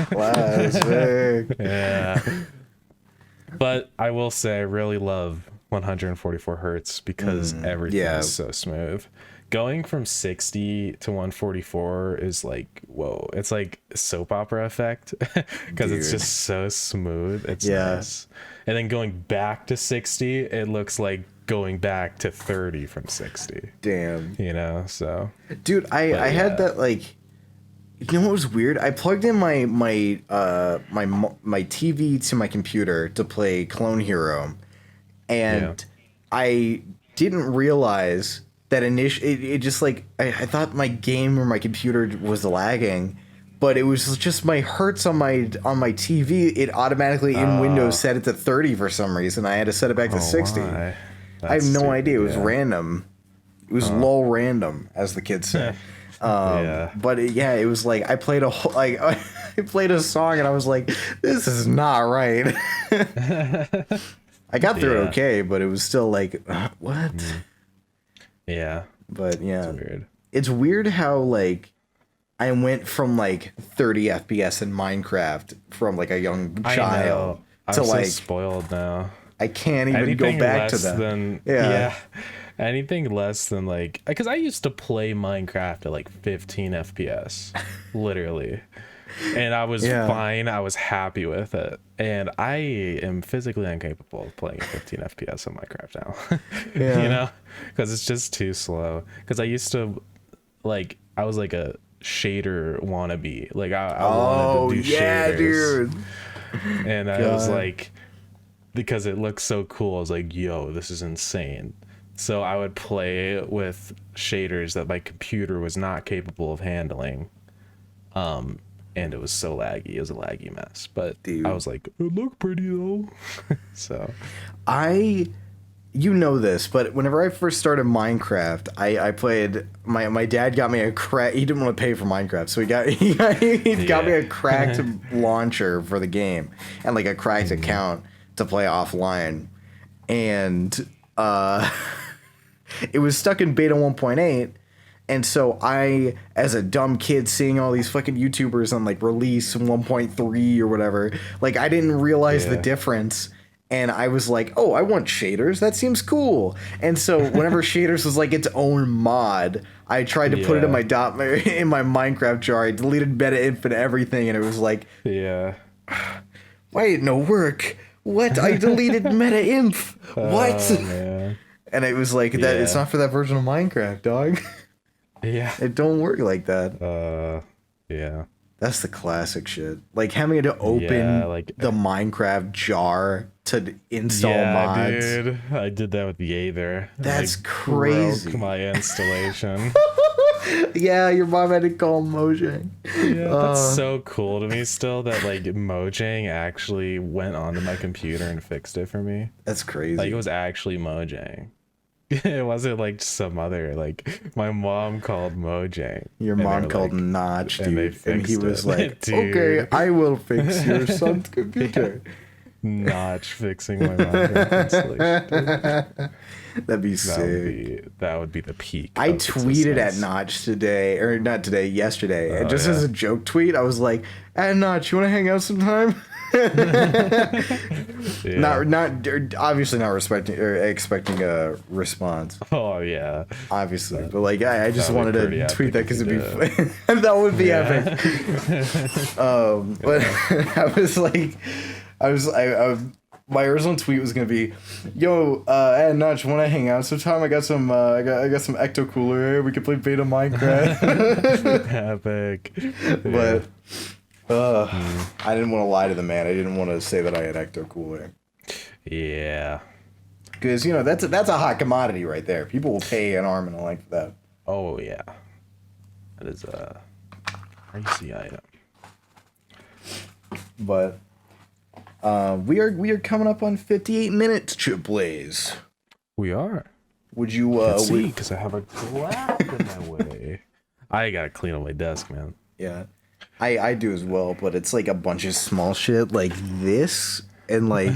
Classic. Yeah. But I will say I really love 144 hertz because everything is so smooth. Going from 60 to 144 is like, whoa, it's like soap opera effect, because it's just so smooth. It's nice. And then going back to 60, it looks like going back to 30 from 60. Damn. You know, so. Dude, I had that, like, you know what was weird? I plugged in my TV to my computer to play Clone Hero, and I didn't realize that it just, like, I thought my game or my computer was lagging, but it was just my hertz on my TV. It automatically in Windows set it to 30 for some reason. I had to set it back to 60. Why? I have no idea. It was random. It was lol random, as the kids say. But it was like I played a whole, like I played a song and I was like, this is not right. I got through it okay, but it was still like, what? Yeah. But yeah, it's weird. It's weird how like I went from like 30 FPS in Minecraft from like a young child to like so spoiled now. I can't even go back to that. Anything less than like, because I used to play Minecraft at like 15 FPS, literally, and I was fine. I was happy with it, and I am physically incapable of playing at 15 FPS on Minecraft now. You know, because it's just too slow. Because I used to, like, I was like a shader wannabe. Like I wanted to do shaders, dude. And I was like, because it looks so cool, I was like, yo, this is insane. So I would play with shaders that my computer was not capable of handling. And it was so laggy. It was a laggy mess. But dude, I was like, it looked pretty though. So you know this, but whenever I first started Minecraft, I played my dad got me a crack. He didn't want to pay for Minecraft, so he got me a cracked launcher for the game and like a cracked account to play offline. And it was stuck in beta 1.8, and so I, as a dumb kid, seeing all these fucking YouTubers on like release 1.3 or whatever, like I didn't realize the difference, and I was like, oh, I want shaders, that seems cool. And so whenever shaders was like its own mod, I tried to put it in my Minecraft jar. I deleted meta inf and everything, and it was like, why didn't it work? What? I deleted meta inf. What? Man. And it was like that. It's not for that version of Minecraft, dog. It don't work like that. That's the classic shit. Like having to open the Minecraft jar to install mods. Dude, I did that with the Aether. That's crazy. Broke my installation. Your mom had to call Mojang. That's so cool to me still that like Mojang actually went onto my computer and fixed it for me. That's crazy. Like it was actually Mojang. It wasn't like some other, like my mom called Mojang. Your mom called like, Notch, dude. And he was like, dude. Okay, I will fix your son's computer. Notch fixing my Minecraft installation. That'd be sick. That would be the peak. I tweeted at Notch today, or not today, yesterday. And just as a joke tweet, I was like, hey, Notch, you want to hang out sometime? Not obviously not expecting a response. Oh yeah, obviously, but like I just wanted to tweet that because it'd be fun. That would be epic. But I was like, my original tweet was gonna be, "Yo, hey Notch, want to hang out sometime? I got some ecto cooler here. We can play beta Minecraft." Epic, but. I didn't want to lie to the man. I didn't want to say that I had ecto cooler. Yeah, because you know that's a hot commodity right there. People will pay an arm and a leg for that. Oh yeah, that is a pricey item. But we are coming up on 58 minutes, Chip Blaze. We are. Would you see? Because I have a glass in my way. I gotta clean up my desk, man. Yeah. I do as well, but it's like a bunch of small shit like this and like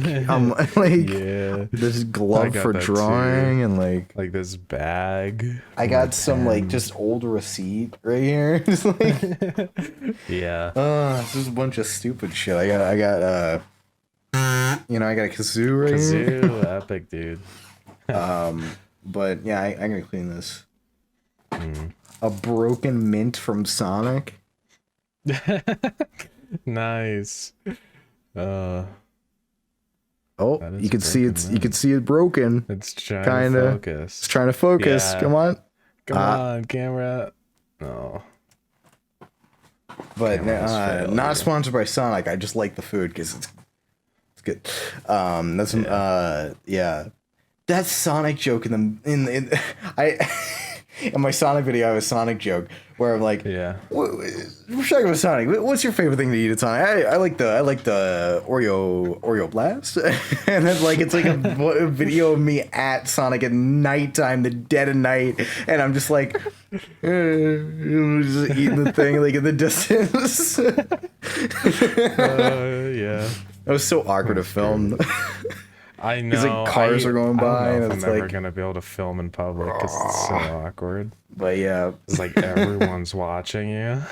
this glove for drawing too. And like this bag. I got some like just old receipt right here. Just like this is a bunch of stupid shit. I got I got a kazoo right here. Kazoo, epic dude. But yeah, I'm gonna clean this. A broken mint from Sonic. Nice. Oh Oh, you can see it broken. It's trying Kinda. to focus. It's trying to focus. Yeah. Come on. Come on, camera. No. But Camera's not sponsored by Sonic. I just like the food because it's good. That's that Sonic joke in my Sonic video. I have a Sonic joke where I'm like, Yeah. We're talking about Sonic. What's your favorite thing to eat at Sonic? I like the Oreo Blast, and then like it's like a video of me at Sonic at nighttime, the dead of night, and I'm just like, just eating the thing like in the distance. Yeah. That was so awkward to film. I know. Because like cars are going by, I don't know and if it's I'm ever like gonna be able to film in public because it's so awkward. But yeah, It's like everyone's watching you.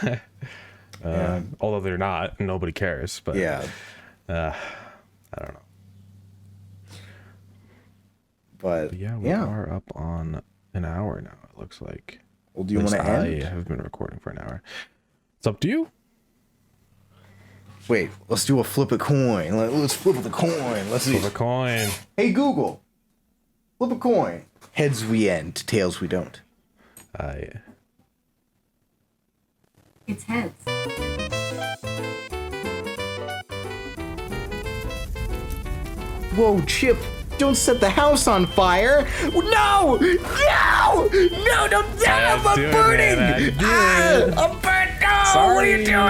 Yeah. Although they're not, nobody cares. But yeah. I don't know. But Yeah, we are up on an hour now. It looks like. Well, do you want to end? I have been recording for an hour. It's up to you. Wait, let's do a flip a coin. Let's flip the coin. Let's see. Flip a coin. Hey Google, flip a coin. Heads we end, tails we don't. Yeah. It's heads. Whoa, Chip! Don't set the house on fire! No! No! No! Don't! I'm burning! I'm burning! I'm burning! No! What are you doing?